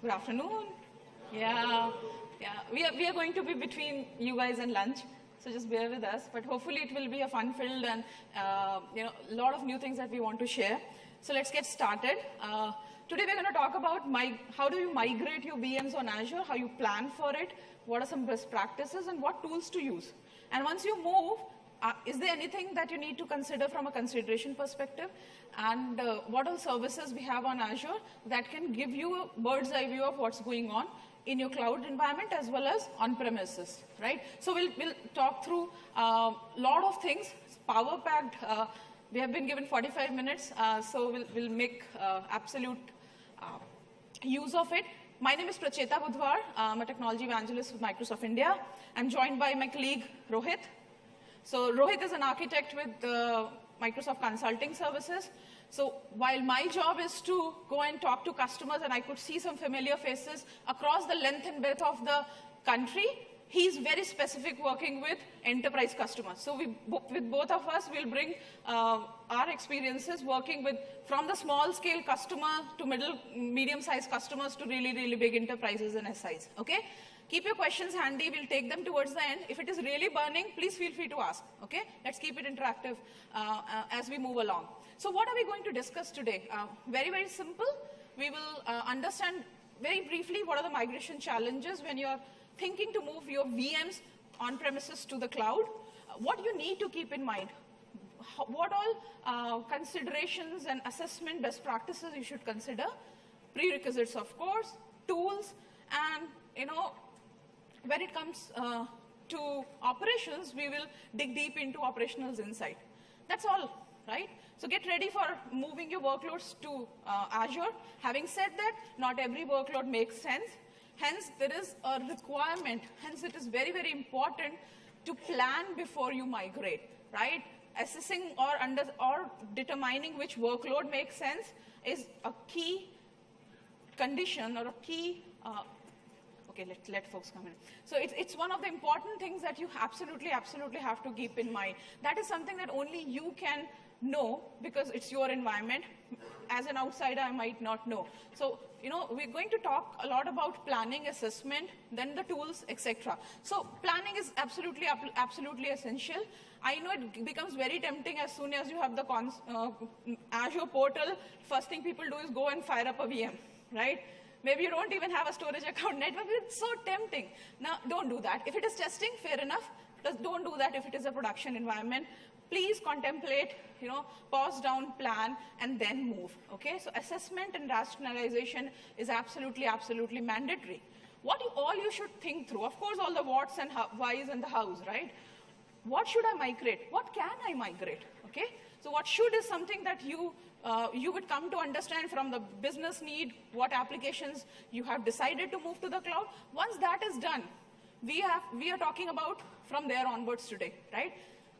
Good afternoon. Yeah, yeah. We are going to be between you guys and lunch, so just bear with us. But hopefully it will be a fun-filled and a lot of new things that we want to share. So let's get started. Today we're going to talk about how do you migrate your VMs on Azure, how you plan for it, what are some best practices, and what tools to use. And once you move, is there anything that you need to consider from a consideration perspective? And what all services we have on Azure that can give you a bird's eye view of what's going on in your cloud environment as well as on-premises, right? So we'll talk through a lot of things. It's power-packed. We have been given 45 minutes, so we'll make absolute use of it. My name is Pracheta Budhwar. I'm a technology evangelist with Microsoft India. I'm joined by my colleague, Rohit. So Rohit is an architect with Microsoft Consulting Services. So while my job is to go and talk to customers, and I could see some familiar faces across the length and breadth of the country, he's very specific working with enterprise customers. So with both of us, we'll bring our experiences working with from the small scale customer to medium-sized customers to really, really big enterprises and SIs, okay? Keep your questions handy. We'll take them towards the end. If it is really burning, please feel free to ask, okay? Let's keep it interactive as we move along. So what are we going to discuss today? Very, very simple. We will understand very briefly what are the migration challenges when you're thinking to move your VMs on premises to the cloud. What you need to keep in mind. What all considerations and assessment best practices you should consider. Prerequisites, of course, tools, and, when it comes to operations, we will dig deep into operationals insight. That's all, right? So get ready for moving your workloads to Azure. Having said that, not every workload makes sense. Hence, there is a requirement. Hence, it is very, very important to plan before you migrate, right? Assessing or determining which workload makes sense is a key condition or a key okay, let folks come in. So it's one of the important things that you absolutely have to keep in mind. That is something that only you can know because it's your environment. As an outsider, I might not know. So, we're going to talk a lot about planning, assessment, then the tools, etc. So planning is absolutely essential. I know it becomes very tempting as soon as you have the Azure portal. First thing people do is go and fire up a VM, right? Maybe you don't even have a storage account network. It's so tempting. Now, don't do that. If it is testing, fair enough. Just don't do that if it is a production environment. Please contemplate, pause down, plan, and then move, okay? So assessment and rationalization is absolutely mandatory. What all you should think through, of course, all the whats and whys and the hows, right? What should I migrate? What can I migrate, okay? So what should is something that you would come to understand from the business need, what applications you have decided to move to the cloud. Once that is done, we are talking about from there onwards today, right?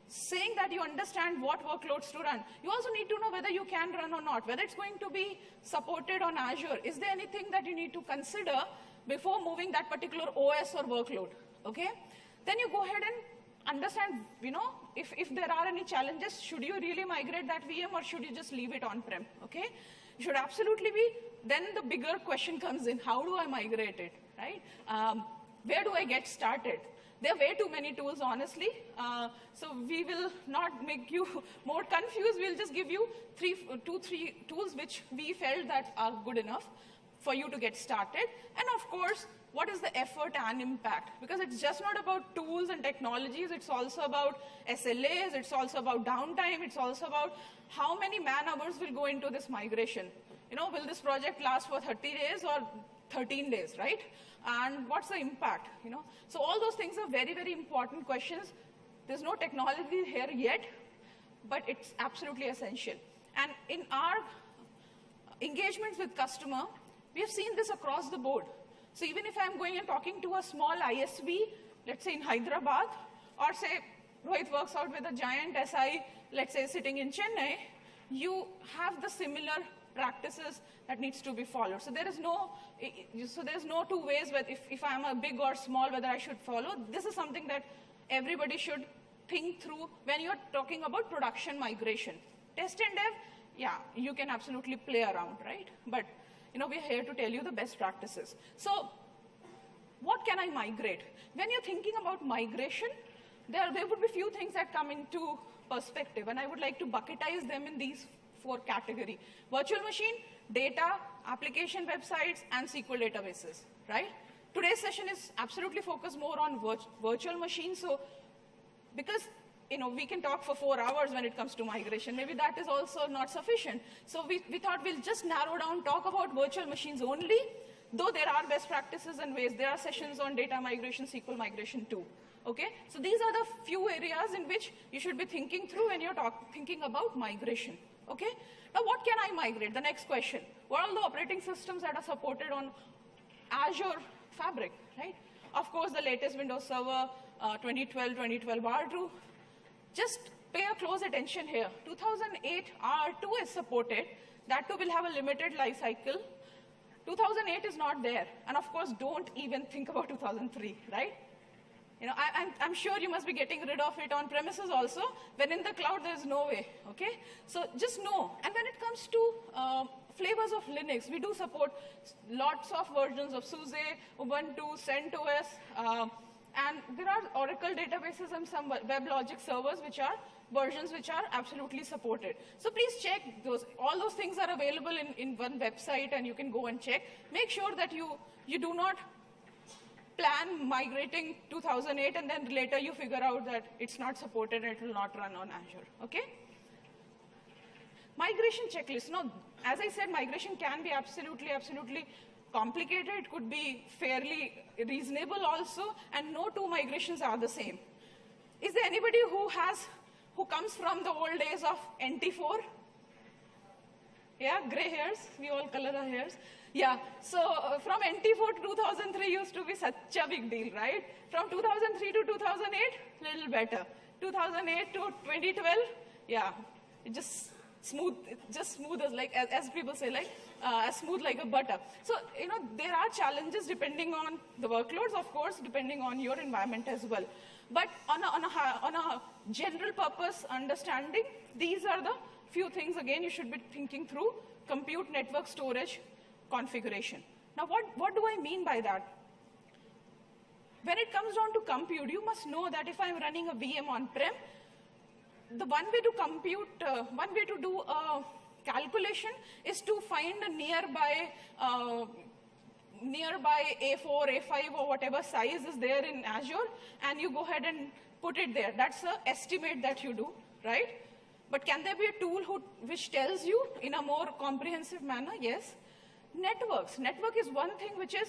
Saying that you understand what workloads to run. You also need to know whether you can run or not, whether it's going to be supported on Azure. Is there anything that you need to consider before moving that particular OS or workload, okay? Then you go ahead and understand, if there are any challenges, should you really migrate that VM or should you just leave it on-prem, okay? You should absolutely be. Then the bigger question comes in, how do I migrate it, right? Where do I get started? There are way too many tools, honestly. So we will not make you more confused. We'll just give you two, three tools which we felt that are good enough for you to get started. And of course, what is the effort and impact? Because it's just not about tools and technologies. It's also about SLAs. It's also about downtime. It's also about how many man-hours will go into this migration. Will this project last for 30 days or 13 days, right? And what's the impact, So all those things are very, very important questions. There's no technology here yet, but it's absolutely essential. And in our engagements with customer, we have seen this across the board. So even if I'm going and talking to a small ISV, let's say in Hyderabad, or say Rohit works out with a giant SI, let's say sitting in Chennai, you have the similar practices that needs to be followed. So there is no two ways whether if I'm a big or small whether I should follow. This is something that everybody should think through when you're talking about production migration. Test and dev, yeah, you can absolutely play around, right? But we're here to tell you the best practices. So what can I migrate? When you're thinking about migration, there would be few things that come into perspective, and I would like to bucketize them in these 4 categories. Virtual machine, data, application websites, and SQL databases, right? Today's session is absolutely focused more on virtual machines, so because we can talk for 4 hours when it comes to migration. Maybe that is also not sufficient. So we thought we'll just narrow down, talk about virtual machines only, though there are best practices and ways. There are sessions on data migration, SQL migration too. Okay? So these are the few areas in which you should be thinking through when you're thinking about migration. Okay? Now what can I migrate? The next question. What are all the operating systems that are supported on Azure Fabric, right? Of course, the latest Windows Server 2012 R2. Just pay a close attention here. 2008 R2 is supported. That too will have a limited life cycle. 2008 is not there. And of course, don't even think about 2003, right? I'm sure you must be getting rid of it on premises also. When in the cloud, there's no way, okay? So just know. And when it comes to flavors of Linux, we do support lots of versions of SUSE, Ubuntu, CentOS, and there are Oracle databases and some WebLogic servers which are versions which are absolutely supported. So please check those. All those things are available in one website, and you can go and check. Make sure that you do not plan migrating 2008 and then later you figure out that it's not supported and it will not run on Azure, okay? Migration checklist. Now, as I said, migration can be absolutely complicated. It could be fairly reasonable also, and no 2 migrations are the same. Is there anybody who comes from the old days of NT4? Yeah, gray hairs. We all color our hairs. Yeah, so from NT4 to 2003 used to be such a big deal, right? From 2003 to 2008, little better. 2008 to 2012, yeah, it just smooth as like, as people say, like, as smooth like a butter. So, there are challenges depending on the workloads, of course, depending on your environment as well. But on a general purpose understanding, these are the few things, again, you should be thinking through: compute, network, storage, configuration. Now, what do I mean by that? When it comes down to compute, you must know that if I'm running a VM on-prem, the one way to compute, one way to do a calculation is to find a nearby A4, A5, or whatever size is there in Azure, and you go ahead and put it there. That's the estimate that you do, right? But can there be a tool which tells you in a more comprehensive manner? Yes. Networks. Network is one thing which is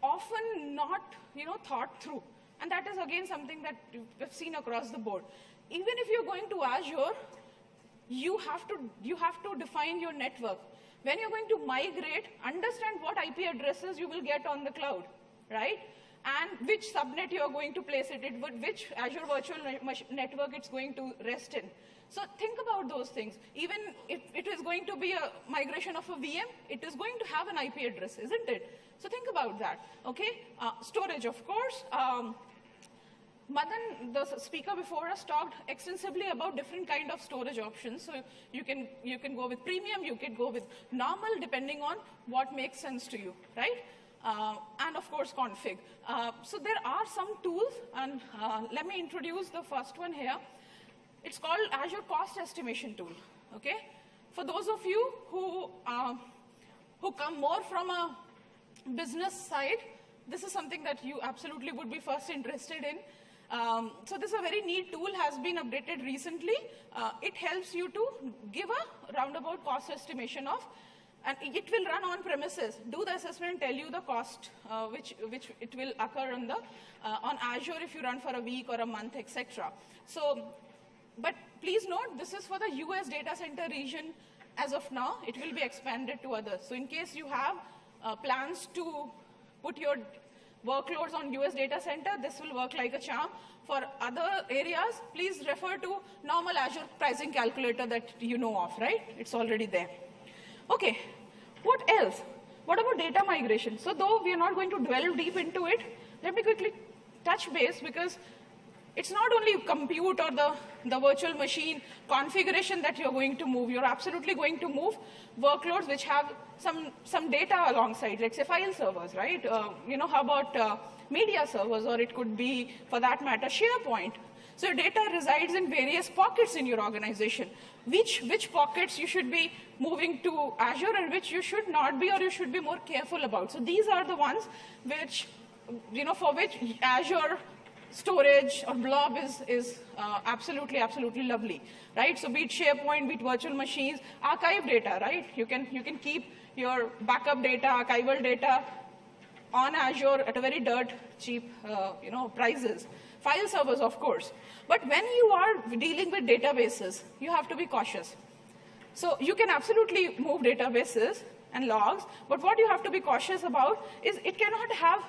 often not, thought through. And that is, again, something that we've seen across the board. Even if you're going to Azure, you have to define your network. When you're going to migrate, understand what IP addresses you will get on the cloud, right? And which subnet you are going to place it in, which Azure Virtual Network it's going to rest in. So think about those things. Even if it is going to be a migration of a VM, it is going to have an IP address, isn't it? So think about that, okay? Storage, of course. Madan, the speaker before us, talked extensively about different kind of storage options. So you can go with premium, you can go with normal, depending on what makes sense to you, right? And of course, config. So there are some tools, and let me introduce the first one here. It's called Azure Cost Estimation Tool, okay? For those of you who come more from a business side, this is something that you absolutely would be first interested in. So this is a very neat tool, has been updated recently. It helps you to give a roundabout cost estimation of, and it will run on premises. Do the assessment and tell you the cost which it will occur on Azure if you run for a week or a month, etc. So, but please note, this is for the US data center region as of now. It will be expanded to others. So in case you have plans to put your workloads on US data center, this will work like a charm. For other areas, please refer to normal Azure pricing calculator that you know of, right? It's already there. Okay, what else? What about data migration? So though we are not going to delve deep into it, let me quickly touch base, because it's not only compute or the virtual machine configuration that you're going to move. You're absolutely going to move workloads which have some data alongside, let's say file servers, right? How about media servers, or it could be, for that matter, SharePoint. So your data resides in various pockets in your organization. Which pockets you should be moving to Azure and which you should not be, or you should be more careful about. So these are the ones which, for which Azure storage or blob is absolutely lovely, right? So be it SharePoint, be it virtual machines, archive data, right? You can keep your backup data, archival data on Azure at a very dirt cheap, prices. File servers, of course. But when you are dealing with databases, you have to be cautious. So you can absolutely move databases and logs, but what you have to be cautious about is it cannot have,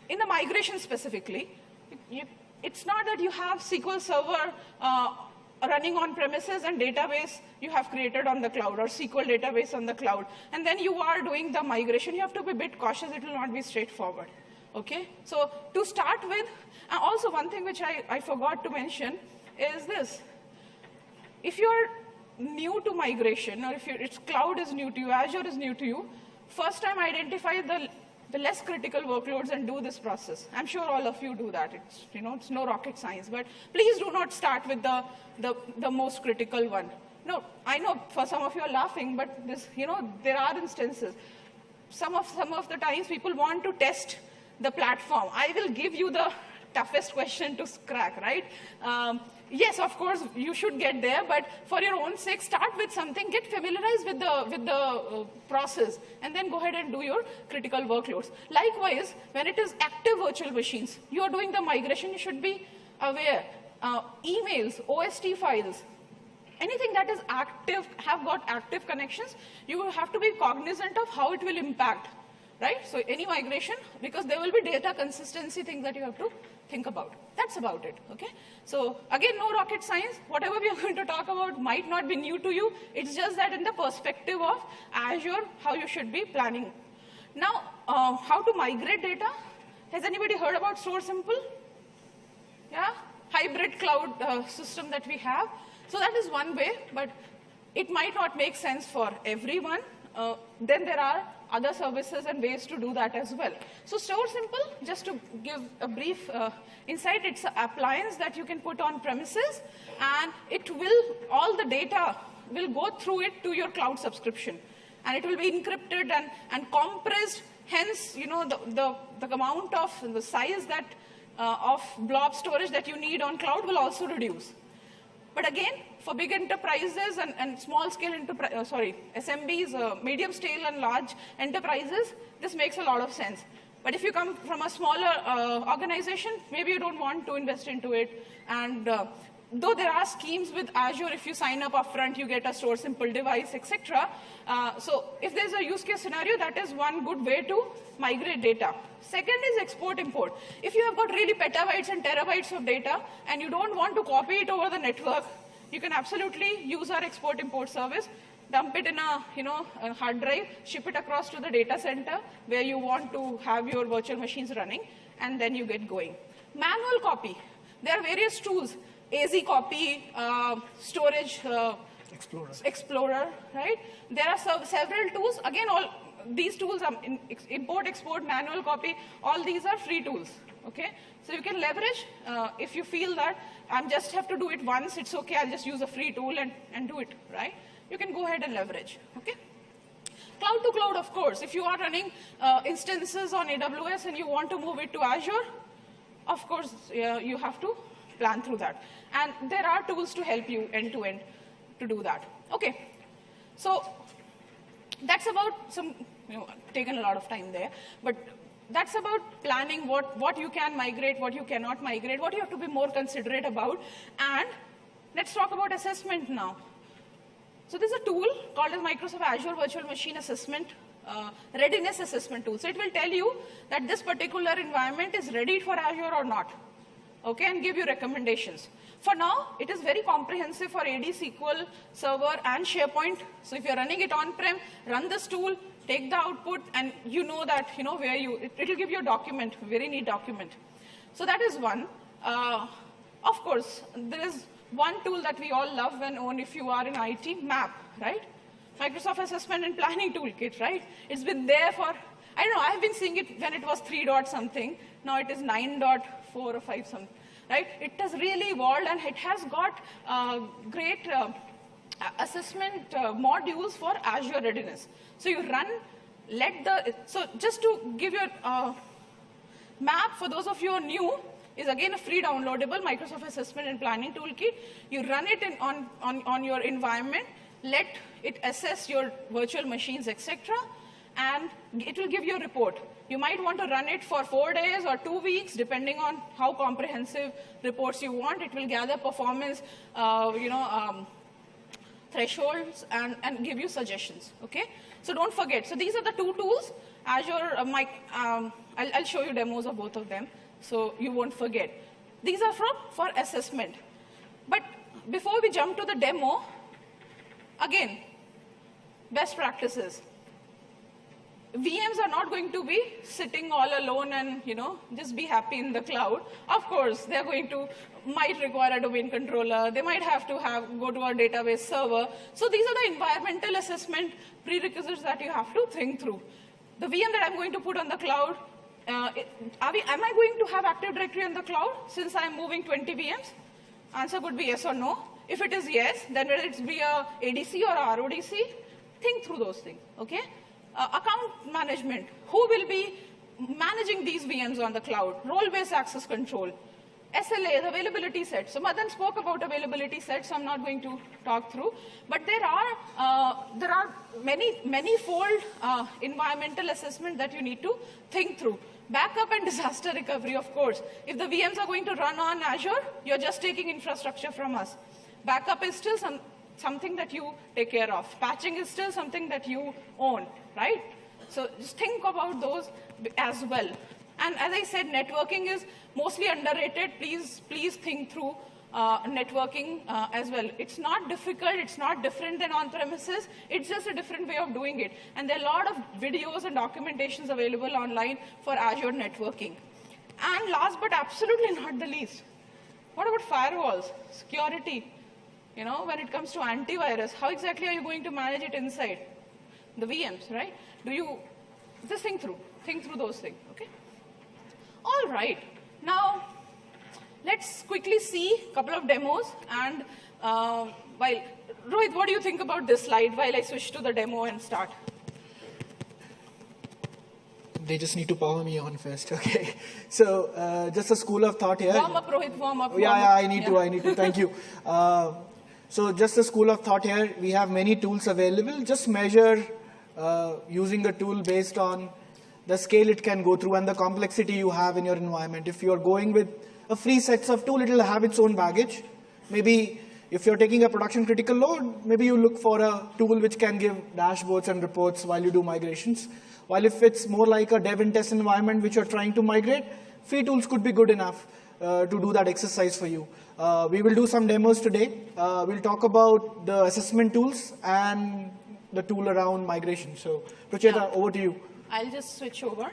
in the migration specifically, it's not that you have SQL Server running on premises and database you have created on the cloud, or SQL database on the cloud, and then you are doing the migration. You have to be a bit cautious. It will not be straightforward. Okay? So to start with, also one thing which I forgot to mention is this. If you're new to migration, or if cloud is new to you, Azure is new to you, first time identify the less critical workloads and do this process. I'm sure all of you do that. It's no rocket science, but please do not start with the most critical one. No, I know for some of you are laughing, but this, there are instances. Some of the times people want to test the platform. I will give you the toughest question to crack, right? Yes, of course, you should get there, but for your own sake, start with something, get familiarized with the process, and then go ahead and do your critical workloads. Likewise, when it is active virtual machines, you are doing the migration, you should be aware. Emails, OST files, anything that is active, have got active connections, you will have to be cognizant of how it will impact, right? So any migration, because there will be data consistency things that you have to think about. That's about it, okay? So again, no rocket science. Whatever we are going to talk about might not be new to you. It's just that in the perspective of Azure, how you should be planning. Now, how to migrate data? Has anybody heard about StoreSimple? Yeah? Hybrid cloud system that we have. So that is one way, but it might not make sense for everyone. Then there are other services and ways to do that as well. So StoreSimple, just to give a brief insight, it's an appliance that you can put on premises, and all the data will go through it to your cloud subscription. And it will be encrypted and compressed, hence, the amount of the size that of blob storage that you need on cloud will also reduce. But again, for big enterprises and small scale SMBs, medium scale and large enterprises, this makes a lot of sense. But if you come from a smaller organization, maybe you don't want to invest into it. And though there are schemes with Azure, if you sign up upfront, you get a StoreSimple device, etc. So if there's a use case scenario, that is one good way to migrate data. Second is export-import. If you have got really petabytes and terabytes of data, and you don't want to copy it over the network, you can absolutely use our export-import service, dump it in a hard drive, ship it across to the data center where you want to have your virtual machines running, and then you get going. Manual copy. There are various tools. AZ copy, storage Explorer, right? There are several tools. Again, all these tools are import, export, manual copy. All these are free tools. Okay, so you can leverage if you feel that I just have to do it once. It's okay. I'll just use a free tool and do it, right? You can go ahead and leverage. Okay. Cloud to cloud, of course. If you are running instances on AWS and you want to move it to Azure, of course, you have to plan through that. And there are tools to help you end-to-end to do that. Okay, so that's about taken a lot of time there, but that's about planning what you can migrate, what you cannot migrate, what you have to be more considerate about. And let's talk about assessment now. So there's a tool called as Microsoft Azure Virtual Machine Assessment, Readiness Assessment Tool. So it will tell you that this particular environment is ready for Azure or not. Okay, and give you recommendations. For now, it is very comprehensive for AD, SQL Server, and SharePoint. So if you're running it on-prem, run this tool, take the output, and you know that, where it will give you a document, very neat document. So that is one. Of course, there is one tool that we all love and own if you are in IT, MAP, right? Microsoft Assessment and Planning Toolkit, right? It's been there for, I don't know, I've been seeing it when it was 3 dot something. Now it is 9.4 or 5 something, right? It has really evolved, and it has got great assessment modules for Azure readiness. So you run, so just to give you a MAP, for those of you who are new, is again a free downloadable Microsoft Assessment and Planning Toolkit. You run it on your environment, let it assess your virtual machines, etc., and it will give you a report. You might want to run it for 4 days or 2 weeks, depending on how comprehensive reports you want. It will gather performance, thresholds, and give you suggestions, okay? So don't forget. So these are the 2 tools. Azure, I'll show you demos of both of them, so you won't forget. These are for assessment. But before we jump to the demo, again, best practices. VMs are not going to be sitting all alone and, just be happy in the cloud. Of course, they're might require a domain controller. They might have to go to a database server. So these are the environmental assessment prerequisites that you have to think through. The VM that I'm going to put on the cloud, am I going to have Active Directory on the cloud since I'm moving 20 VMs? Answer could be yes or no. If it is yes, then whether it's be a ADC or a RODC, think through those things, okay? Account management, who will be managing these VMs on the cloud? Role-based access control, SLAs, availability sets. So Madan spoke about availability sets, so I'm not going to talk through. But there are many-fold environmental assessment that you need to think through. Backup and disaster recovery, of course. If the VMs are going to run on Azure, you're just taking infrastructure from us. Backup is still something that you take care of. Patching is still something that you own, right? So just think about those as well. And as I said, networking is mostly underrated. Please think through networking as well. It's not difficult. It's not different than on-premises. It's just a different way of doing it. And there are a lot of videos and documentations available online for Azure networking. And last but absolutely not the least, what about firewalls, security? When it comes to antivirus, how exactly are you going to manage it inside the VMs, right? Just think through those things, okay? All right, now let's quickly see a couple of demos. And Rohit, what do you think about this slide while I switch to the demo and start? They just need to power me on first, okay? So just a school of thought here. Warm up, Rohit, warm up. Yeah, I need to, thank you. So just a school of thought here, we have many tools available. Just measure using a tool based on the scale it can go through and the complexity you have in your environment. If you're going with a free set of tool, it'll have its own baggage. Maybe if you're taking a production critical load, maybe you look for a tool which can give dashboards and reports while you do migrations. While if it's more like a dev and test environment which you're trying to migrate, free tools could be good enough to do that exercise for you. We will do some demos today. We'll talk about the assessment tools and the tool around migration. So, Ruchita, over to you. I'll just switch over.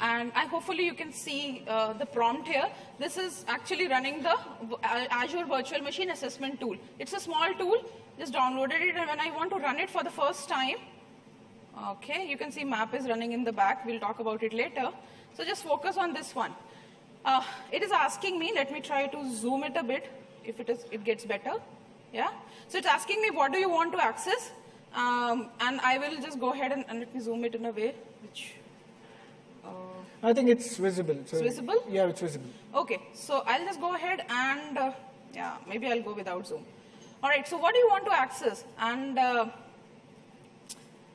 And hopefully you can see the prompt here. This is actually running the Azure Virtual Machine Assessment tool. It's a small tool. Just downloaded it, and when I want to run it for the first time, okay, you can see map is running in the back. We'll talk about it later. So just focus on this one. It is asking me, let me try to zoom it a bit, if it gets better. Yeah. So it's asking me, what do you want to access? And I will just go ahead and let me zoom it in a way which... I think it's visible. So it's visible? Yeah, it's visible. Okay, so I'll just go ahead and, yeah, maybe I'll go without zoom. All right, so what do you want to access? And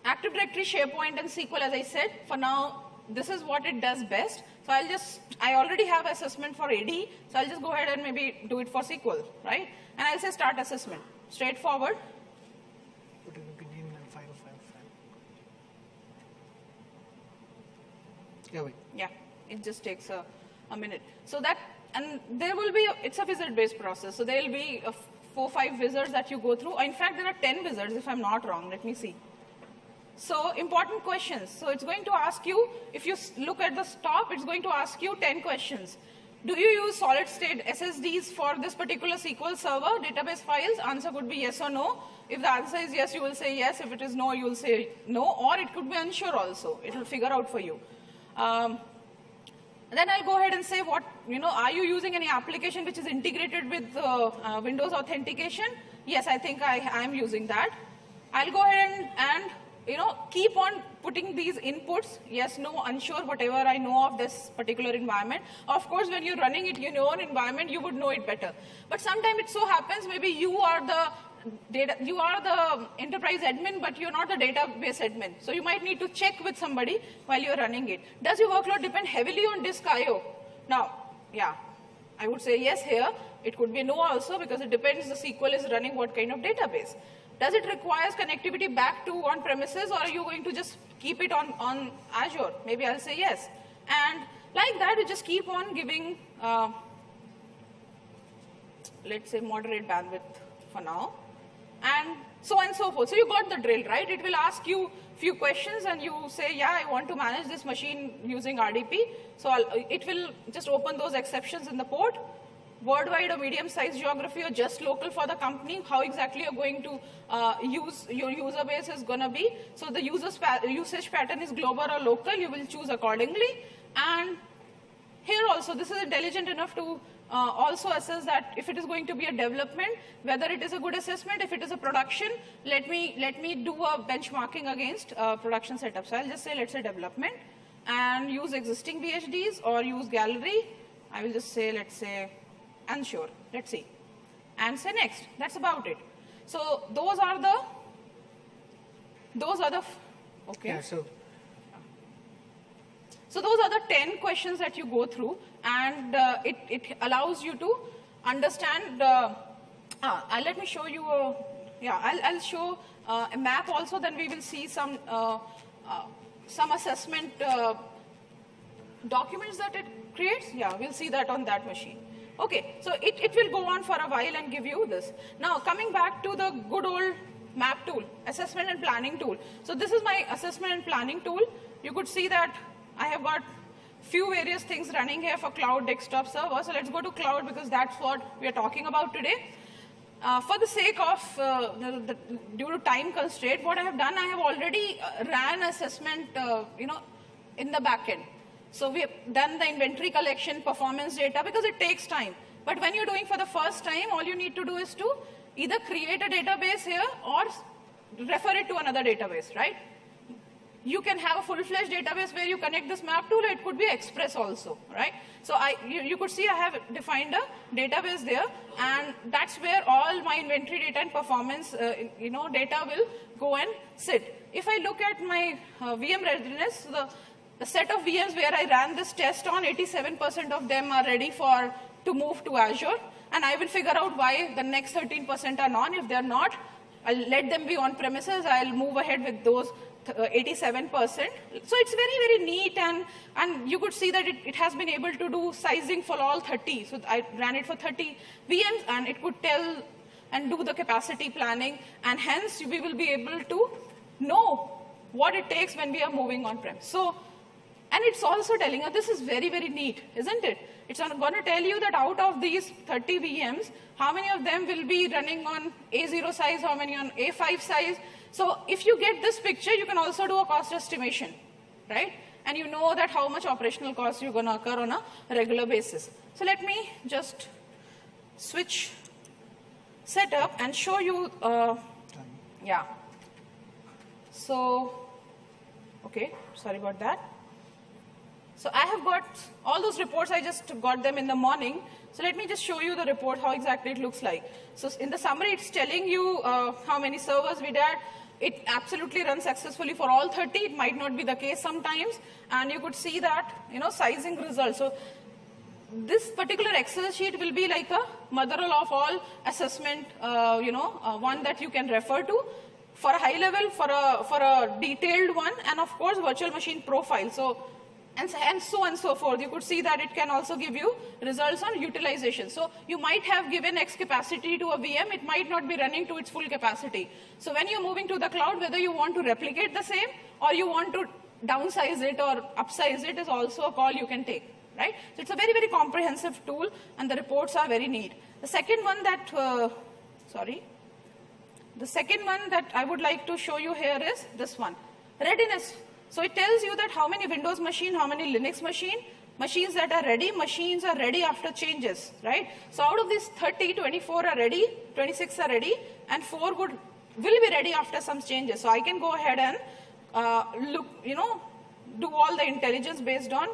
Active Directory, SharePoint, and SQL, as I said, for now, this is what it does best. So I already have assessment for AD, so I'll just go ahead and maybe do it for SQL, right? And I'll say start assessment, straightforward. Yeah, it just takes a minute. So that, and there will be, it's a wizard-based process. So there will be 4 or 5 wizards that you go through. In fact, there are 10 wizards, if I'm not wrong. Let me see. So important questions. So it's going to ask you, if you look at the top, it's going to ask you 10 questions. Do you use solid state SSDs for this particular SQL Server database files? Answer could be yes or no. If the answer is yes, you will say yes. If it is no, you will say no. Or it could be unsure also. It will figure out for you. Then I'll go ahead and say what, are you using any application which is integrated with Windows authentication? Yes, I think I am using that. I'll go ahead and keep on putting these inputs, yes, no, unsure, whatever I know of this particular environment. Of course, when you're running it in your own environment, you would know it better. But sometimes it so happens maybe you are the enterprise admin, but you're not the database admin. So you might need to check with somebody while you're running it. Does your workload depend heavily on disk I/O? Now, yeah, I would say yes here. It could be no also because it depends the SQL is running what kind of database. Does it require connectivity back to on-premises, or are you going to just keep it on Azure? Maybe I'll say yes. And like that, you just keep on giving, let's say, moderate bandwidth for now. And so on and so forth. So you got the drill, right? It will ask you a few questions, and you say, yeah, I want to manage this machine using RDP. So it will just open those exceptions in the port. Worldwide or medium-sized geography or just local for the company, how exactly you're going to use your user base is going to be. So the usage pattern is global or local, you will choose accordingly. And here also, this is intelligent enough to also assess that if it is going to be a development, whether it is a good assessment, if it is a production, let me do a benchmarking against production setup. So I'll just say, let's say development, and use existing VHDs or use gallery. I will just say, let's say, unsure. Let's see. And say next. That's about it. So those are the, okay. Yeah, so those are the 10 questions that you go through, and it allows you to understand, let me show you, I'll show a map also, then we will see some assessment documents that it creates. Yeah, we'll see that on that machine. Okay, so it will go on for a while and give you this. Now, coming back to the good old map tool, assessment and planning tool. So this is my assessment and planning tool. You could see that I have got few various things running here for cloud, desktop, server. So let's go to cloud because that's what we are talking about today. For the sake of, due to time constraint, what I have done, I have already ran assessment, in the backend. So we have done the inventory collection, performance data, because it takes time. But when you're doing for the first time, all you need to do is to either create a database here or refer it to another database, right? You can have a full-fledged database where you connect this map tool. It could be Express also, right? So you could see I have defined a database there, and that's where all my inventory data and performance, data will go and sit. If I look at my VM readiness, the set of VMs where I ran this test on, 87% of them are ready to move to Azure, and I will figure out why the next 13% are not. If they're not, I'll let them be on premises. I'll move ahead with those 87%. So it's very, very neat, and you could see that it has been able to do sizing for all 30. So I ran it for 30 VMs, and it could tell and do the capacity planning, and hence we will be able to know what it takes when we are moving on-prem. So, and it's also telling us, this is very, very neat, isn't it? It's going to tell you that out of these 30 VMs, how many of them will be running on A0 size, how many on A5 size. So if you get this picture, you can also do a cost estimation, right? And you know that how much operational cost you're going to occur on a regular basis. So let me just switch setup and show you, yeah. So, okay, sorry about that. So I have got all those reports, I just got them in the morning. So let me just show you the report, how exactly it looks like. So in the summary, it's telling you how many servers we did. It absolutely runs successfully for all 30. It might not be the case sometimes. And you could see that, sizing results. So this particular Excel sheet will be like a mother of all assessment, one that you can refer to for a high level, for a detailed one, and of course, virtual machine profile. So, and so on and so forth. You could see that it can also give you results on utilization. So you might have given X capacity to a VM, it might not be running to its full capacity. So when you're moving to the cloud, whether you want to replicate the same or you want to downsize it or upsize it is also a call you can take. right? So it's a very, very comprehensive tool, and the reports are very neat. The second one that, the second one that I would like to show you here is this one, readiness. So it tells you that how many Windows machine, how many Linux machines that are ready, machines are ready after changes, right? So out of these 30, 24 are ready, 26 are ready, and 4 will be ready after some changes. So I can go ahead and look, do all the intelligence based on,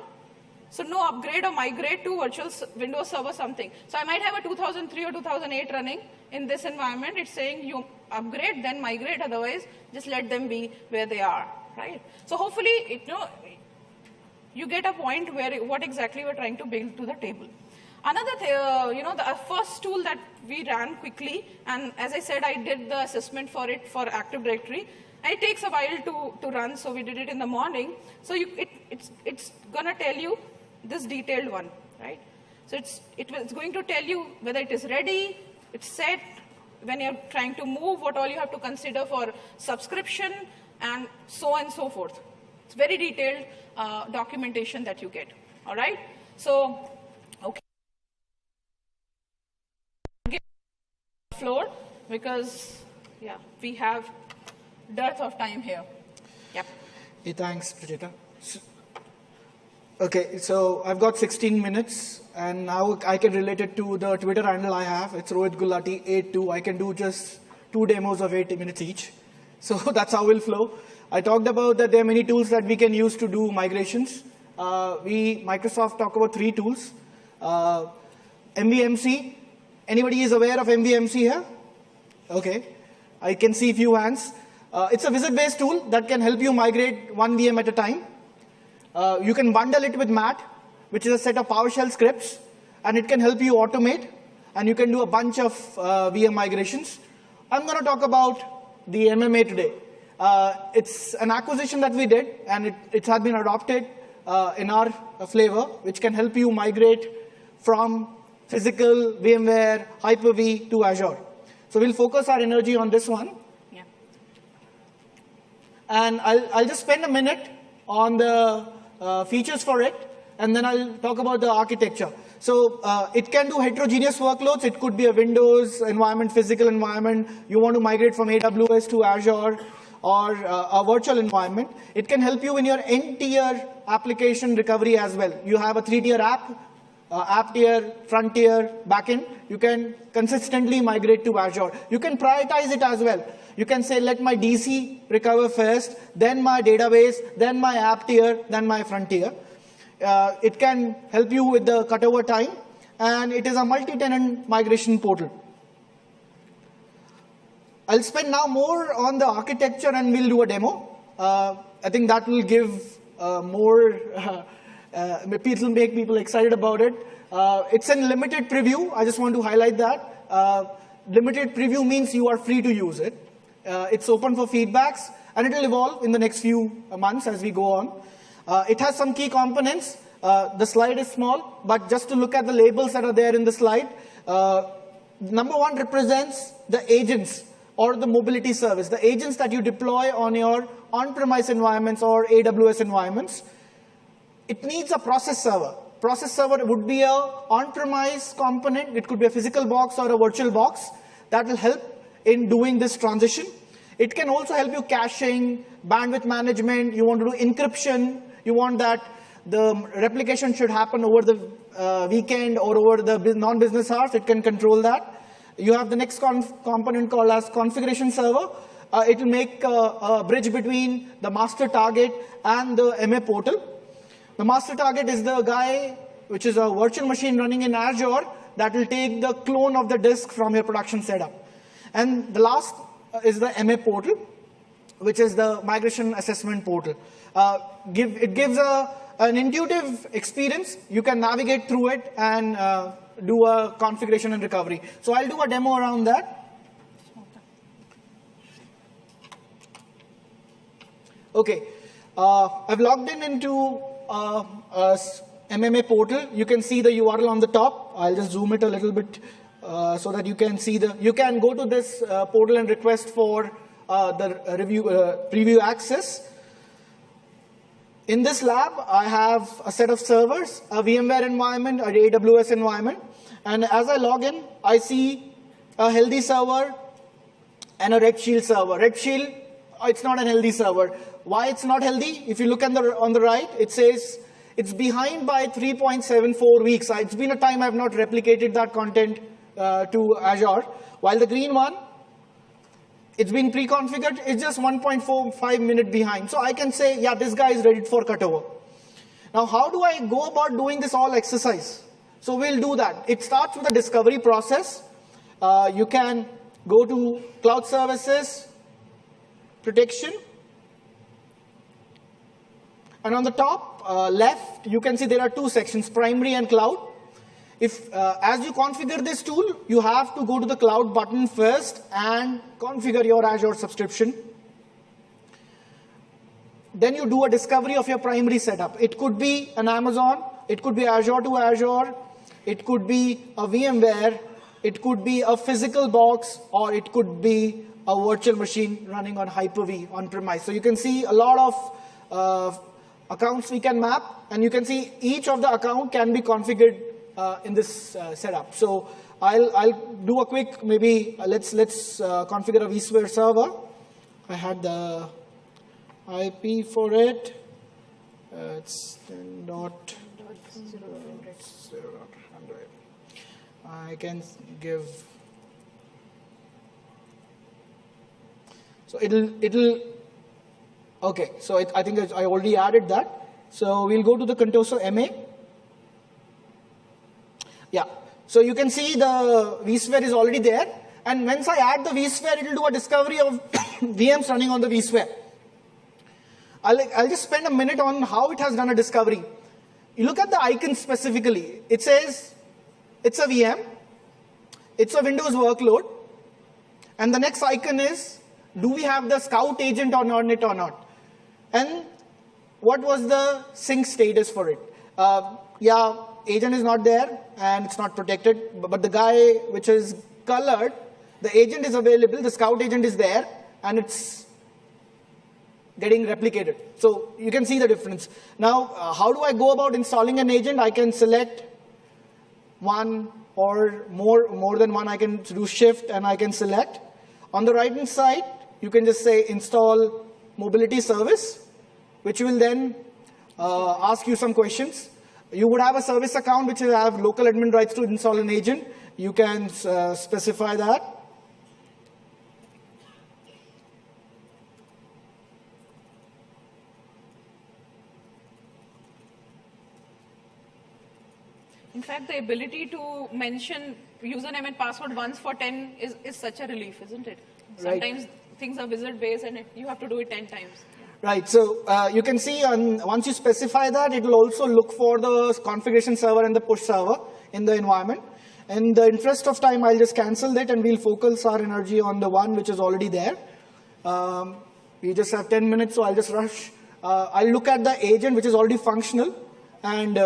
so no upgrade or migrate to virtual Windows Server something. So I might have a 2003 or 2008 running in this environment. It's saying you upgrade, then migrate, otherwise just let them be where they are, right? So hopefully, you get a point where what exactly we're trying to bring to the table. Another thing, the first tool that we ran quickly, and as I said, I did the assessment for it for Active Directory. And it takes a while to run, so we did it in the morning. So it's gonna tell you this detailed one, right? So it's going to tell you whether it is ready, it's set, when you're trying to move, what all you have to consider for subscription, and so on and so forth. It's very detailed documentation that you get, all right? So, okay. Floor, because, yeah, we have dearth of time here. Yep. Hey, thanks, Pracheeta. Okay, so I've got 16 minutes, and now I can relate it to the Twitter handle I have. It's Rohit Gulati 82. I can do just 2 demos of 8 minutes each. So that's how we'll flow. I talked about that there are many tools that we can use to do migrations. Microsoft talk about 3 tools. MVMC. Anybody is aware of MVMC here? Okay. I can see a few hands. It's a visit-based tool that can help you migrate 1 VM at a time. You can bundle it with MAT, which is a set of PowerShell scripts, and it can help you automate, and you can do a bunch of VM migrations. I'm going to talk about the MMA today. It's an acquisition that we did, and it has been adopted in our flavor, which can help you migrate from physical, VMware, Hyper-V to Azure. So we'll focus our energy on this one. Yeah. And I'll just spend a minute on the features for it, and then I'll talk about the architecture. So it can do heterogeneous workloads. It could be a Windows environment, physical environment. You want to migrate from AWS to Azure, or a virtual environment. It can help you in your N-tier application recovery as well. You have a 3-tier app tier, front tier, backend. You can consistently migrate to Azure. You can prioritize it as well. You can say, let my DC recover first, then my database, then my app tier, then my front tier. It can help you with the cutover time, and it is a multi-tenant migration portal. I'll spend now more on the architecture, and we'll do a demo. I think that will give it'll make people excited about it. It's in limited preview. I just want to highlight that. Limited preview means you are free to use it. It's open for feedbacks, and it will evolve in the next few months as we go on. It has some key components. The slide is small, but just to look at the labels that are there in the slide, number 1 represents the agents or the mobility service, the agents that you deploy on your on-premise environments or AWS environments. It needs a process server. Process server would be a on-premise component. It could be a physical box or a virtual box that will help in doing this transition. It can also help you caching, bandwidth management. You want to do encryption. You want that the replication should happen over the weekend or over the non-business hours. It can control that. You have the next component called as configuration server. It will make a bridge between the master target and the MA portal. The master target is the guy, which is a virtual machine running in Azure, that will take the clone of the disk from your production setup. And the last is the MA portal, which is the migration assessment portal. It gives an intuitive experience. You can navigate through it and do a configuration and recovery. So I'll do a demo around that. Okay, I've logged into MMA portal. You can see the URL on the top. I'll just zoom it a little bit so that you can see you can go to this portal and request for the preview access. In this lab, I have a set of servers, a VMware environment, an AWS environment. And as I log in, I see a healthy server and a Red Shield server. Red Shield, it's not an healthy server. Why it's not healthy? If you look on the right, it says it's behind by 3.74 weeks. It's been a time I've not replicated that content to Azure. While the green one, it's been pre-configured, it's just 1.45 minutes behind. So I can say, yeah, this guy is ready for cutover. Now, how do I go about doing this all exercise? So we'll do that. It starts with a discovery process. You can go to Cloud Services, Protection. And on the top left, you can see there are two sections, Primary and Cloud. If, as you configure this tool, you have to go to the Cloud button first and configure your Azure subscription. Then you do a discovery of your primary setup. It could be an Amazon, it could be Azure to Azure, it could be a VMware, it could be a physical box, or it could be a virtual machine running on Hyper-V on-premise. So you can see a lot of accounts we can map, and you can see each of the account can be configured in this setup. So I'll do a quick, maybe let's configure a vSphere server. I had the IP for it. It's 10.0.100. I can give. So it'll. Okay. So I think I already added that. So we'll go to the Contoso MA. Yeah, so you can see the vSphere is already there. And once I add the vSphere, it will do a discovery of VMs running on the vSphere. I'll just spend a minute on how it has done a discovery. You look at the icon specifically. It says it's a VM. It's a Windows workload. And the next icon is, do we have the Scout agent on it or not? And what was the sync status for it? Yeah, agent is not there, and it's not protected. But the guy which is colored, the agent is available, the Scout agent is there, and it's getting replicated. So you can see the difference. Now, how do I go about installing an agent? I can select one or more than one. I can do shift, and I can select. On the right-hand side, you can just say install mobility service, which will then ask you some questions. You would have a service account which will have local admin rights to install an agent. You can specify that. In fact, the ability to mention username and password once for 10 is such a relief, isn't it? Sometimes things are wizard-based and you have to do it 10 times. Right, so you can see once you specify that, it will also look for the configuration server and the push server in the environment. In the interest of time, I'll just cancel that and we'll focus our energy on the one which is already there. We just have 10 minutes, so I'll just rush. I'll look at the agent which is already functional, and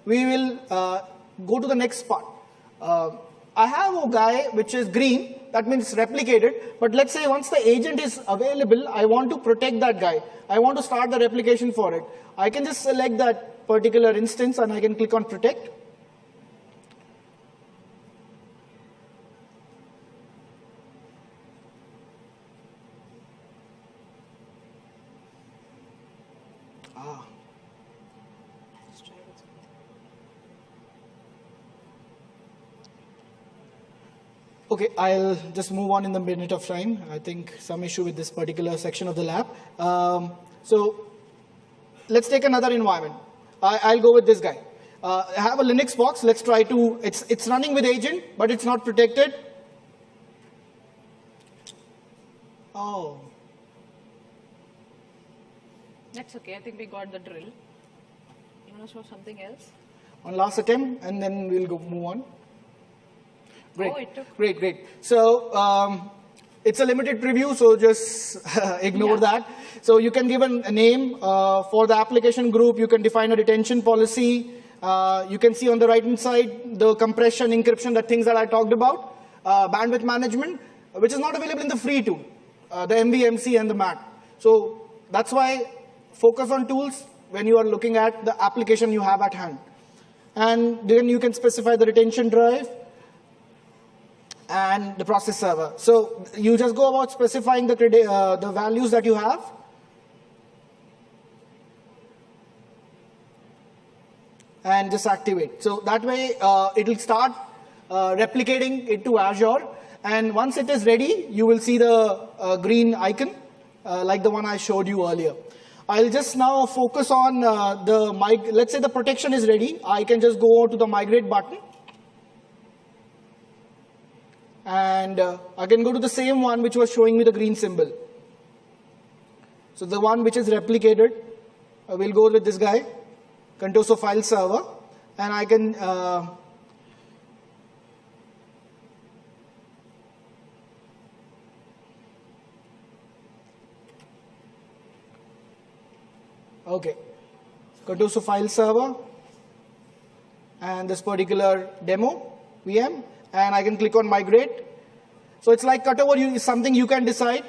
we will go to the next part. I have a guy which is green, that means replicated, but let's say once the agent is available, I want to protect that guy. I want to start the replication for it. I can just select that particular instance and I can click on protect. Okay, I'll just move on in the minute of time. I think some issue with this particular section of the lab. So let's take another environment. I'll go with this guy. I have a Linux box. Let's try to, it's running with agent, but it's not protected. Oh. That's okay. I think we got the drill. You want to show something else? One last attempt, and then we'll go move on. Great, oh, it took... great. So it's a limited preview, so just ignore that. So you can give a name for the application group. You can define a retention policy. You can see on the right-hand side the compression, encryption, the things that I talked about. Bandwidth management, which is not available in the free tool, the MVMC and the MAC. So that's why focus on tools, when you are looking at the application you have at hand. And then you can specify the retention drive and the process server. So you just go about specifying the values that you have. And just activate. So that way, it will start replicating it to Azure. And once it is ready, you will see the green icon, like the one I showed you earlier. I'll just now focus on let's say the protection is ready. I can just go to the migrate button. And I can go to the same one which was showing me the green symbol. So the one which is replicated, we'll go with this guy, Contoso file server. And I can okay, Contoso file server and this particular demo VM, and I can click on migrate. So it's like cutover is something you can decide,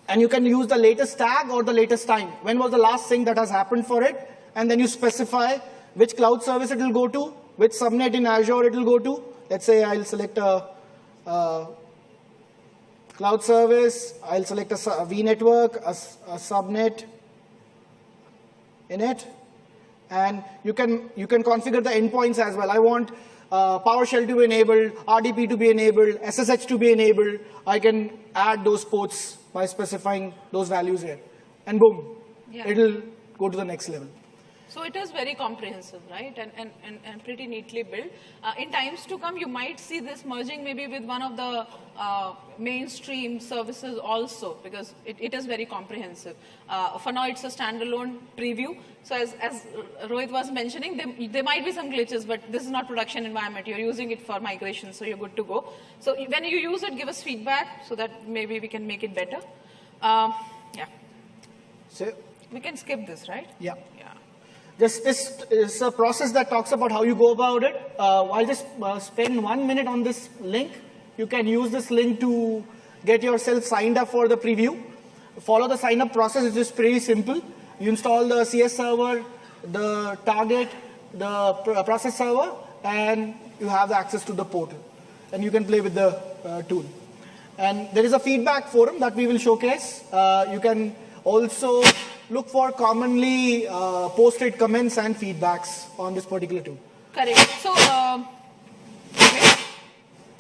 and you can use the latest tag or the latest time. When was the last thing that has happened for it? And then you specify which cloud service it will go to, which subnet in Azure it will go to. Let's say I'll select a cloud service, I'll select a vNetwork, a subnet in it, and you can configure the endpoints as well. I want PowerShell to be enabled, RDP to be enabled, SSH to be enabled. I can add those ports by specifying those values here, and boom, it'll go to the next level. So it is very comprehensive, right, and pretty neatly built. In times to come, you might see this merging maybe with one of the mainstream services also, because it is very comprehensive. For now, it's a standalone preview. So as Rohit was mentioning, there might be some glitches, but this is not production environment. You're using it for migration, so you're good to go. So when you use it, give us feedback so that maybe we can make it better. Yeah. So we can skip this, right? Yeah. Yeah. This is a process that talks about how you go about it. I'll just spend 1 minute on this link. You can use this link to get yourself signed up for the preview. Follow the sign up process, which is pretty simple. You install the CS server, the target, the process server, and you have the access to the portal. And you can play with the tool. And there is a feedback forum that we will showcase. You can also look for commonly posted comments and feedbacks on this particular tool. Correct. So, okay.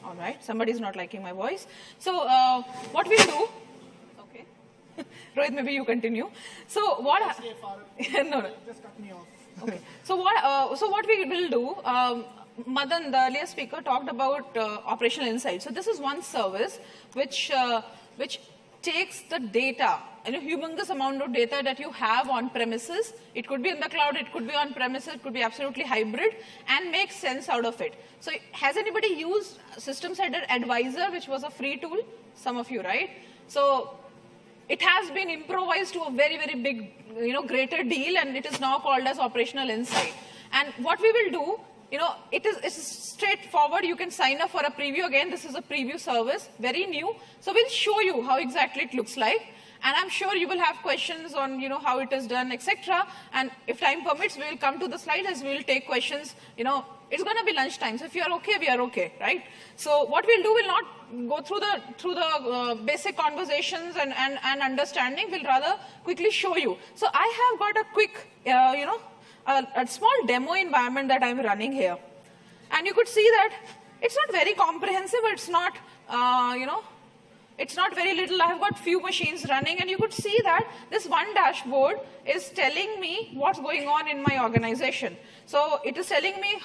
All right. Somebody's not liking my voice. So, what we'll do? Okay. Rohit, maybe you continue. So, what? No. Just cut me off. Okay. So what we will do? Madan, the earlier speaker, talked about operational insights. So this is one service which takes the data, a humongous amount of data that you have on premises. It could be in the cloud, it could be on premises, it could be absolutely hybrid, and make sense out of it. So has anybody used Systems Advisor, which was a free tool? Some of you, right? So it has been improvised to a very, very big, greater deal, and it is now called as Operational Insight. And what we will do, it's straightforward. You can sign up for a preview. Again, this is a preview service, very new. So we'll show you how exactly it looks like. And I'm sure you will have questions on, how it is done, etc. And if time permits, we will come to the slide as we will take questions. It's going to be lunchtime. So if you're okay, we are okay, right? So what we'll do, we'll not go through the basic conversations and understanding. We'll rather quickly show you. So I have got a quick, a small demo environment that I'm running here. And you could see that it's not very comprehensive. It's not, it's not very little. I have got few machines running, and you could see that this one dashboard is telling me what's going on in my organization. So it is telling me,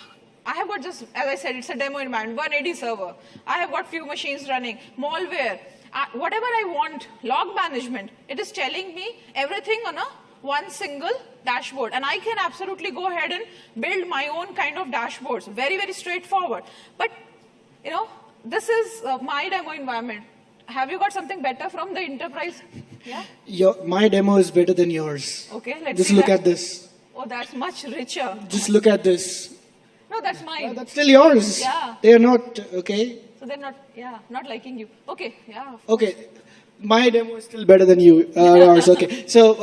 I have got just, as I said, it's a demo environment, 180 server. I have got few machines running, malware, whatever I want, log management. It is telling me everything on one single dashboard, and I can absolutely go ahead and build my own kind of dashboards. Very, very straightforward. But, this is my demo environment. Have you got something better from the enterprise? Yeah? My demo is better than yours. Okay, let's Just see look that. at this. Oh, that's much richer. Just look at this. No, that's mine. That's still yours. Yeah. They are not, okay? So they're not, not liking you. Okay, yeah. Okay. My demo is still better than yours. Okay. So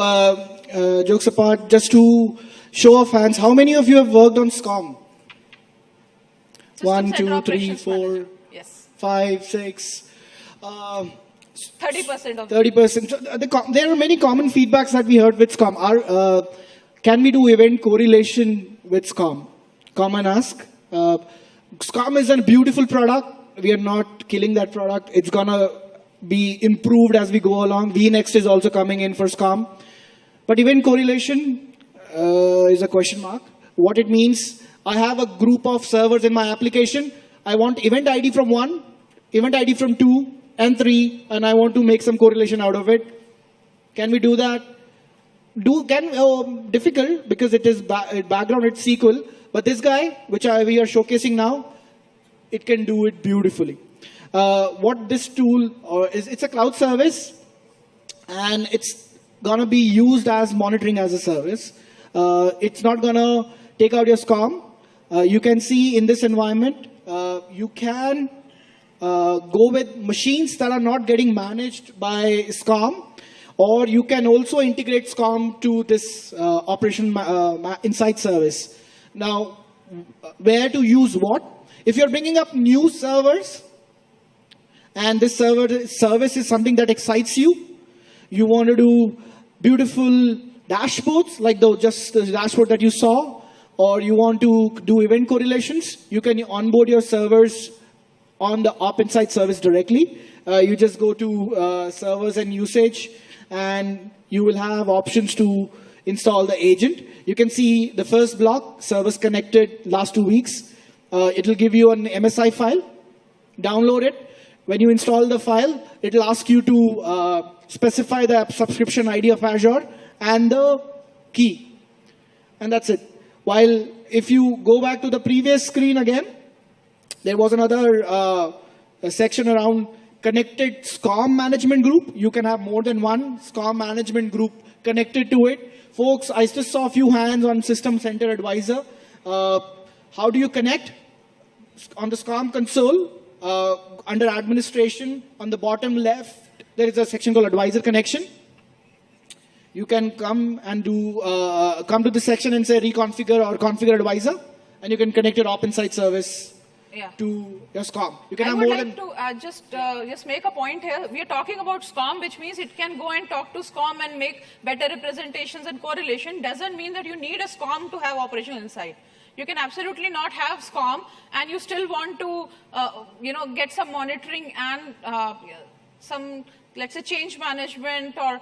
jokes apart, just to show of hands, how many of you have worked on SCOM? System 1, Center 2, 3, Operations 4, Manager. Yes. 5, 6. 30% of 30%. So there are many common feedbacks that we heard with SCOM. Can we do event correlation with SCOM? Come and ask. SCOM is a beautiful product. We are not killing that product. It's gonna be improved as we go along. vNext is also coming in for SCOM. But event correlation is a question mark. What it means, I have a group of servers in my application. I want event ID from 1, event ID from 2, and 3, and I want to make some correlation out of it. Can we do that? Difficult because it is background, it's SQL. But this guy, which we are showcasing now, it can do it beautifully. What this tool is, it's a cloud service, and it's gonna be used as monitoring as a service. It's not gonna take out your SCOM. You can see in this environment, you can go with machines that are not getting managed by SCOM, or you can also integrate SCOM to this Operation Insight service. Now, where to use what? If you're bringing up new servers, and this service is something that excites you, you want to do beautiful dashboards like just the dashboard that you saw, or you want to do event correlations, you can onboard your servers on the Op Insight service directly. You just go to servers and usage, and you will have options to install the agent. You can see the first block, servers connected last 2 weeks. It will give you an MSI file. Download it. When you install the file, it will ask you to specify the subscription ID of Azure and the key. And that's it. While if you go back to the previous screen again, there was another section around connected SCOM management group. You can have more than one SCOM management group connected to it. Folks, I just saw a few hands on System Center Advisor. How do you connect? On the SCOM console, under administration, on the bottom left, there is a section called Advisor Connection. You can come and come to this section and say reconfigure or configure advisor, and you can connect your Op Insight service to your SCOM. You can I have would more like than to just make a point here. We are talking about SCOM, which means it can go and talk to SCOM and make better representations and correlation. Doesn't mean that you need a SCOM to have operational insight. You can absolutely not have SCOM, and you still want to, get some monitoring and some, let's say, change management or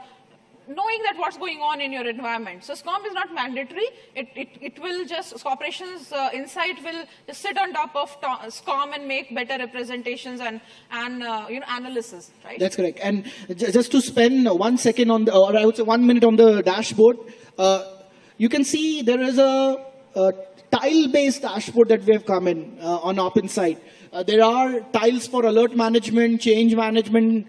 knowing that what's going on in your environment. So SCOM is not mandatory. It will just, operations insight will just sit on top of SCOM and make better representations and analysis, right? That's correct. And just to spend 1 second on or I would say 1 minute on the dashboard, you can see there is a tile-based dashboard that we have come in on Op Insight. There are tiles for alert management, change management.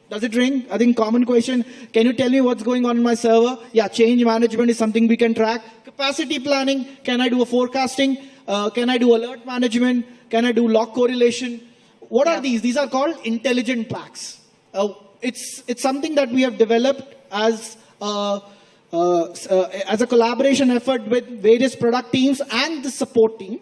Does it ring? I think common question. Can you tell me what's going on in my server? Yeah, change management is something we can track. Capacity planning. Can I do a forecasting? Can I do alert management? Can I do log correlation? What are these? These are called intelligent packs. It's something that we have developed as a collaboration effort with various product teams and the support team.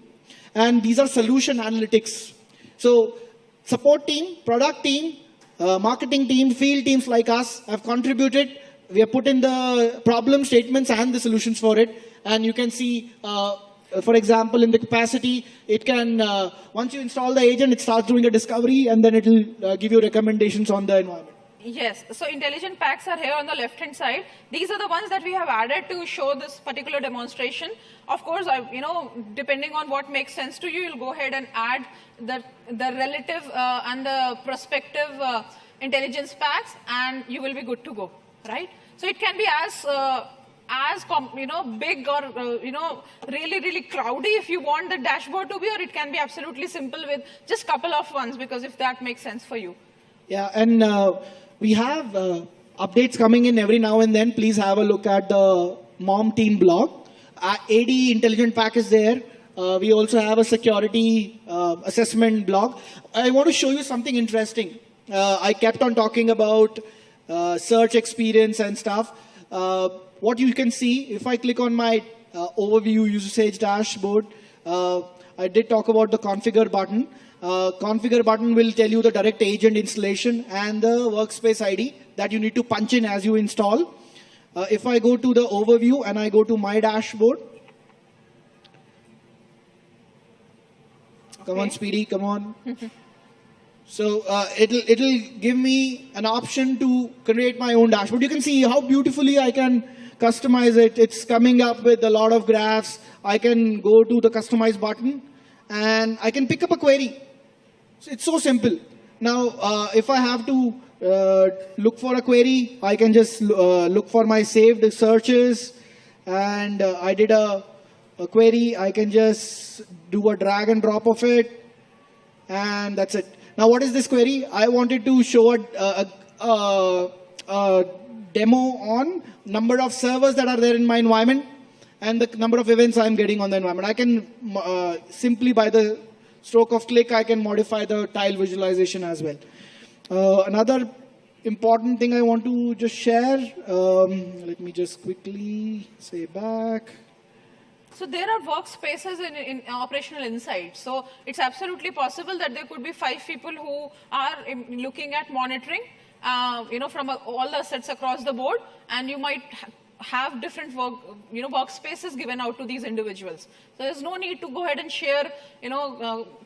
And these are solution analytics. So support team, product team, marketing team, field teams like us have contributed. We have put in the problem statements and the solutions for it. And you can see, for example, in the capacity, it can, once you install the agent, it starts doing a discovery, and then it will give you recommendations on the environment. Yes, so intelligent packs are here on the left-hand side. These are the ones that we have added to show this particular demonstration. Of course, depending on what makes sense to you, you'll go ahead and add the relative and the prospective intelligence packs, and you will be good to go, right? So it can be big or really, really cloudy if you want the dashboard to be, or it can be absolutely simple with just couple of ones, because if that makes sense for you. Yeah, and we have updates coming in every now and then. Please have a look at the MOM team blog. AD Intelligent Pack is there. We also have a security assessment blog. I want to show you something interesting. I kept on talking about search experience and stuff. What you can see, if I click on my overview usage dashboard, I did talk about the configure button. Configure button will tell you the direct agent installation and the workspace ID that you need to punch in as you install. If I go to the overview and I go to my dashboard, come on, Speedy, come on. So it'll give me an option to create my own dashboard. You can see how beautifully I can customize it. It's coming up with a lot of graphs. I can go to the customize button and I can pick up a query. So it's so simple. Now, if I have to look for a query, I can just look for my saved searches, and I did a query. I can just do a drag and drop of it, and that's it. Now, what is this query? I wanted to show a demo on number of servers that are there in my environment and the number of events I'm getting on the environment. I can simply, by the stroke of click, I can modify the tile visualization as well. Another important thing I want to just share, let me just quickly say back. So there are workspaces in operational insight. So it's absolutely possible that there could be 5 people who are looking at monitoring, from all the assets across the board, and you might have different workspaces given out to these individuals. So there's no need to go ahead and share,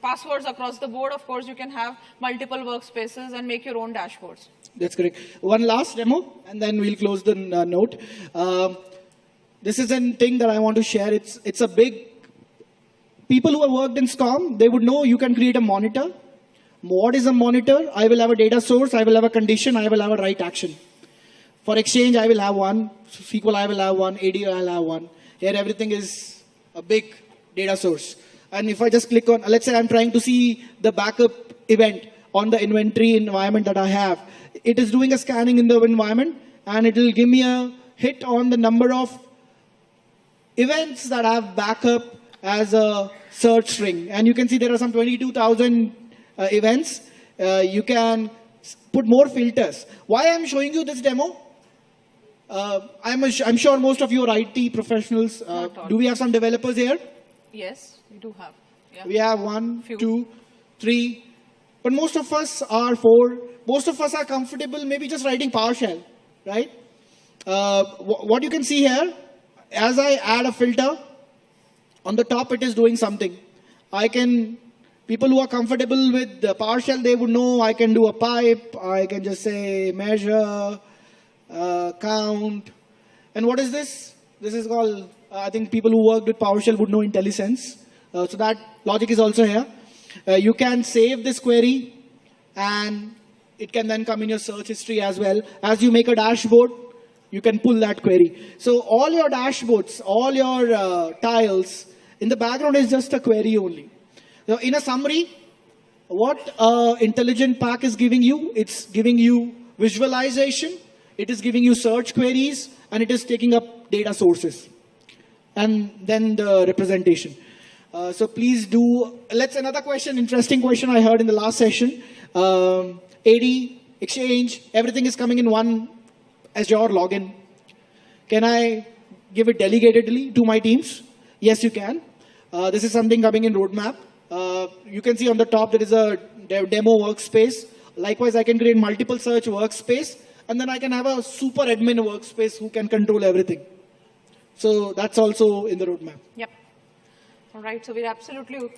passwords across the board. Of course, you can have multiple workspaces and make your own dashboards. That's correct. One last demo, and then we'll close the note. This is a thing that I want to share. It's a big. People who have worked in SCOM, they would know you can create a monitor. What is a monitor? I will have a data source. I will have a condition. I will have a write action. For Exchange, I will have one. SQL, I will have one. AD, I will have one. Here, everything is a big data source. And if I just click on, let's say I'm trying to see the backup event on the inventory environment that I have. It is doing a scanning in the environment, and it will give me a hit on the number of events that have backup as a search string. And you can see there are some 22,000 events. You can put more filters. Why I'm showing you this demo? I'm sure most of you are IT professionals. Do we have some developers here? Yes, we do have. Yeah. We have 1, Few. 2, 3. But most of us are 4. Most of us are comfortable maybe just writing PowerShell, right? What you can see here, as I add a filter, on the top it is doing something. People who are comfortable with the PowerShell, they would know I can do a pipe, I can just say measure, count. And what is this? This is called, I think people who worked with PowerShell would know IntelliSense. So that logic is also here. You can save this query, and it can then come in your search history as well. As you make a dashboard, you can pull that query. So all your dashboards, all your tiles, in the background is just a query only. So in a summary, what Intelligent Pack is giving you, it's giving you visualization, it is giving you search queries, and it is taking up data sources. And then the representation. So please do, another question, interesting question I heard in the last session. AD, Exchange, everything is coming in one Azure login. Can I give it delegatedly to my teams? Yes, you can. This is something coming in roadmap. You can see on the top there is a demo workspace. Likewise, I can create multiple search workspace, and then I can have a super admin workspace who can control everything. So that's also in the roadmap. Yep. All right. So we're absolutely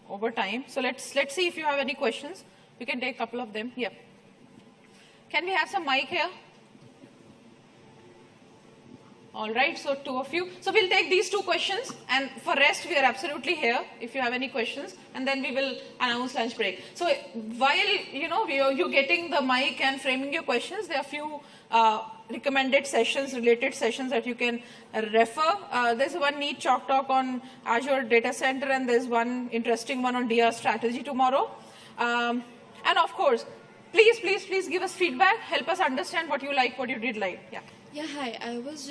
over time. So let's see if you have any questions. You can take a couple of them. Yep. Can we have some mic here? All right, so 2 of you. So we'll take these 2 questions, and for rest, we are absolutely here if you have any questions, and then we will announce lunch break. So while, you're getting the mic and framing your questions, there are a few recommended sessions, related sessions that you can refer. There's one neat chalk talk on Azure Data Center, and there's one interesting one on DR strategy tomorrow. And of course, please give us feedback, help us understand what you like, what you did like. Yeah. Yeah, hi. I was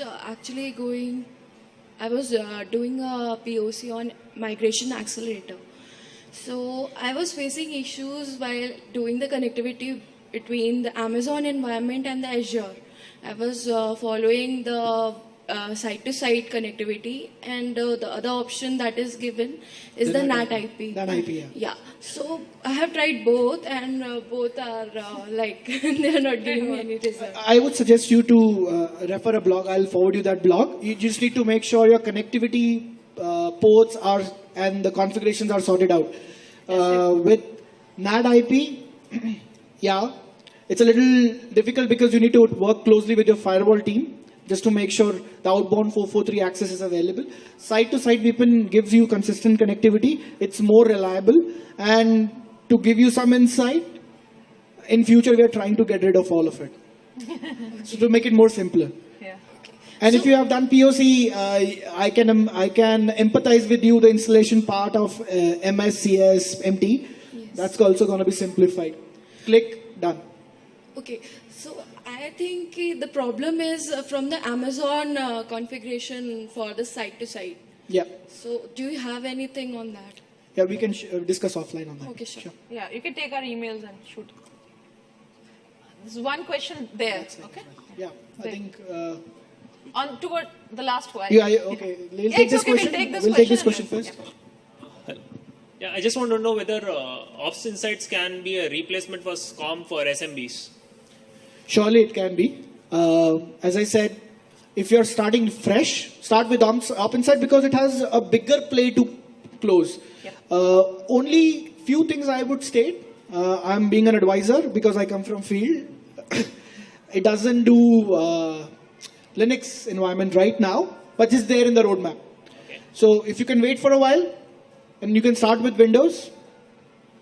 doing a POC on Migration Accelerator. So I was facing issues while doing the connectivity between the Amazon environment and the Azure. I was following the site-to-site connectivity, and the other option that is given is the NAT IP. NAT IP, yeah. Yeah. So I have tried both, and both are like they are not giving me any result. I would suggest you to refer a blog. I'll forward you that blog. You just need to make sure your connectivity ports are and the configurations are sorted out. With NAT IP, yeah, it's a little difficult because you need to work closely with your firewall team just to make sure the outbound 443 access is available. Site-to-site VPN gives you consistent connectivity. It's more reliable. And to give you some insight, in future we are trying to get rid of all of it. So to make it more simpler. Yeah. And if you have done POC, I can empathize with you the installation part of MSCS MT. Yes. That's also going to be simplified. Click, done. Okay, so I think the problem is from the Amazon configuration for the site-to-site. Yeah. So do you have anything on that? Yeah, we can discuss offline on that. Okay, sure. Yeah, you can take our emails and shoot. There's one question there, okay? Yeah, I There. think. On toward the last one. Yeah, okay. We'll Yeah, take it's this okay, question. we'll take this question question first. and Yeah, I just want to know whether Ops Insights can be a replacement for SCOM for SMBs. Surely it can be. As I said, if you're starting fresh, start with OpenSite because it has a bigger play to close. Yep. Only few things I would state. I'm being an advisor because I come from field. It doesn't do Linux environment right now, but it's there in the roadmap. Okay. So if you can wait for a while, and you can start with Windows,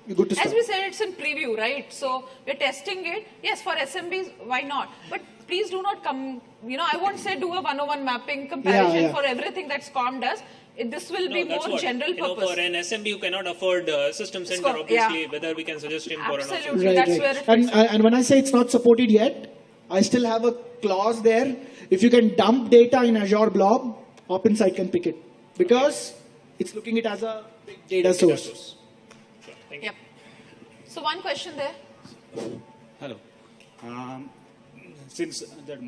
you're good to start. As we said, it's in preview, right? So we're testing it. Yes, for SMBs, why not? But please do not come, I won't say do a 101 mapping comparison Yeah. for everything that SCOM does. This will be that's more what, general purpose. for an SMB who cannot afford System Center, SCOM, obviously, yeah. whether we can suggest him for an Absolutely. option. That's where it and, fits. and when I say it's not supported yet, I still have a clause there. If you can dump data in Azure Blob, OpenSite can pick it because it's looking it as a big data source. Sure, thank you. Yep. So one question there. Hello. Since that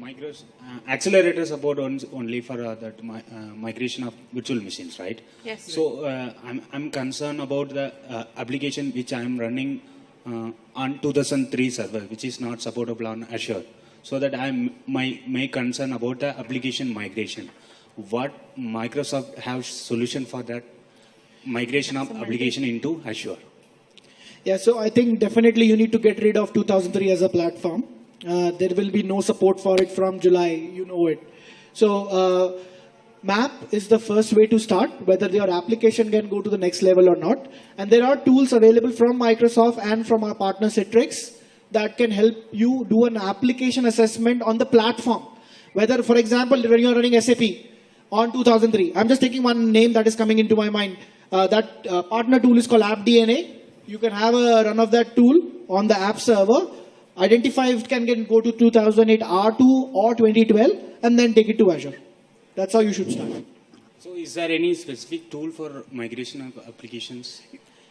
accelerator support only for that migration of virtual machines, right? Yes. So I'm concerned about the application which I'm running on 2003 server, which is not supportable on Azure. So that my concern about the application migration. What Microsoft have solution for that migration of application into Azure? Yeah, so I think definitely you need to get rid of 2003 as a platform. There will be no support for it from July, you know it. So MAP is the first way to start, whether your application can go to the next level or not. And there are tools available from Microsoft and from our partner Citrix that can help you do an application assessment on the platform. Whether, for example, when you're running SAP on 2003, I'm just taking one name that is coming into my mind. That partner tool is called AppDNA. You can have a run of that tool on the app server, identify if it can go to 2008 R2 or 2012, and then take it to Azure. That's how you should start. So is there any specific tool for migration of applications?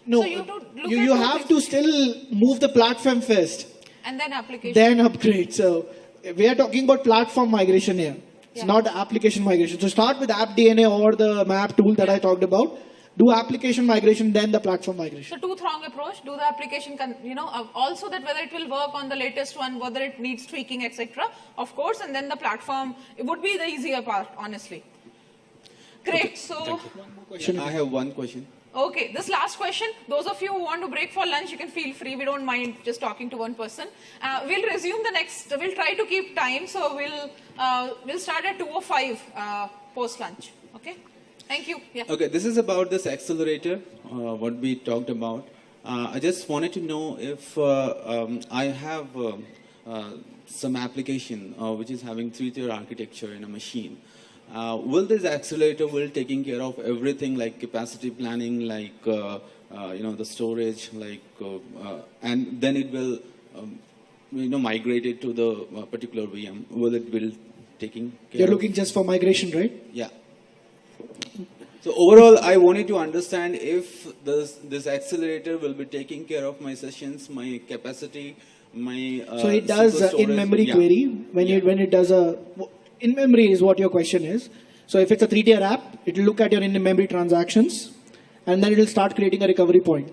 No, So you do look you at have two to still move the platform first, And then application. then upgrade. So we are talking about platform migration here. It's Yeah. not application migration. So start with AppDNA or the map tool that I talked about. Do application migration, then the platform migration. So two-prong approach. Do the application, also that whether it will work on the latest one, whether it needs tweaking, etc. Of course, and then the platform. It would be the easier part, honestly. Great. So. I have one question. Okay, this last question, those of you who want to break for lunch, you can feel free. We don't mind just talking to one person. We'll resume we'll try to keep time. So we'll start at 2:05 post-lunch. Okay? Thank you. Yeah. Okay, this is about this accelerator, what we talked about. I just wanted to know if I have some application which is having three-tier architecture in a machine. Will this accelerator taking care of everything like capacity planning, like the storage, and then it will migrate it to the particular VM? Will it taking care? You're of? looking just for migration, right? Yeah. So overall, I wanted to understand if this accelerator will be taking care of my sessions, my capacity, my So it does SQL storage- in-memory yeah. query when it does a in-memory is what your question is. So if it's a 3-tier app, it will look at your in-memory transactions, and then it will start creating a recovery point.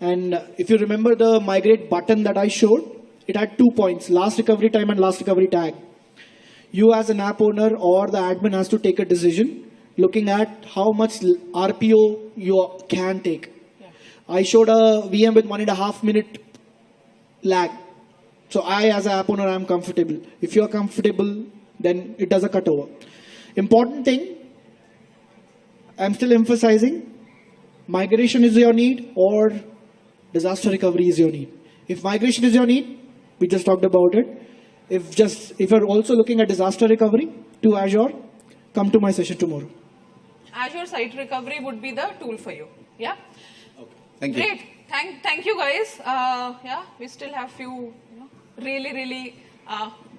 And if you remember the migrate button that I showed, it had 2 points: last recovery time and last recovery tag. You as an app owner or the admin has to take a decision looking at how much RPO you can take. I showed a VM with 1.5 minute lag. So I, as an app owner, I'm comfortable. If you're comfortable, then it does a cutover. Important thing, I'm still emphasizing, migration is your need or disaster recovery is your need. If migration is your need, we just talked about it. If you're also looking at disaster recovery to Azure, come to my session tomorrow. Azure Site Recovery would be the tool for you. Yeah? Thank you. Great. Thank you guys. Yeah, we still have few really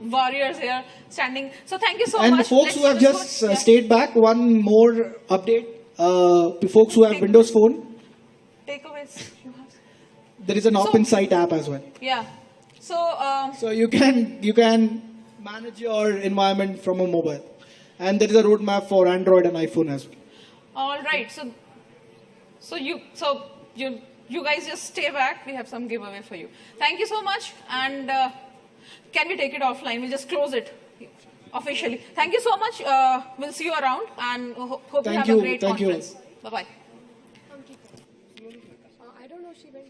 warriors here standing. So thank you so And much. folks who have Let's just go- yeah. stayed back, one more update. To folks who have Windows Phone, Takeaways. You have. there is an So- OpenSite app as well. Yeah. So So you can manage your environment from a mobile. And there is a roadmap for Android and iPhone as well. all right. So you guys just stay back. We have some giveaway for you. Thank you so much. And can we take it offline? We'll just close it officially. Thank you so much. We'll see you around and hope you Thank have you. a great Thank you. conference. Bye bye. I don't know, she went.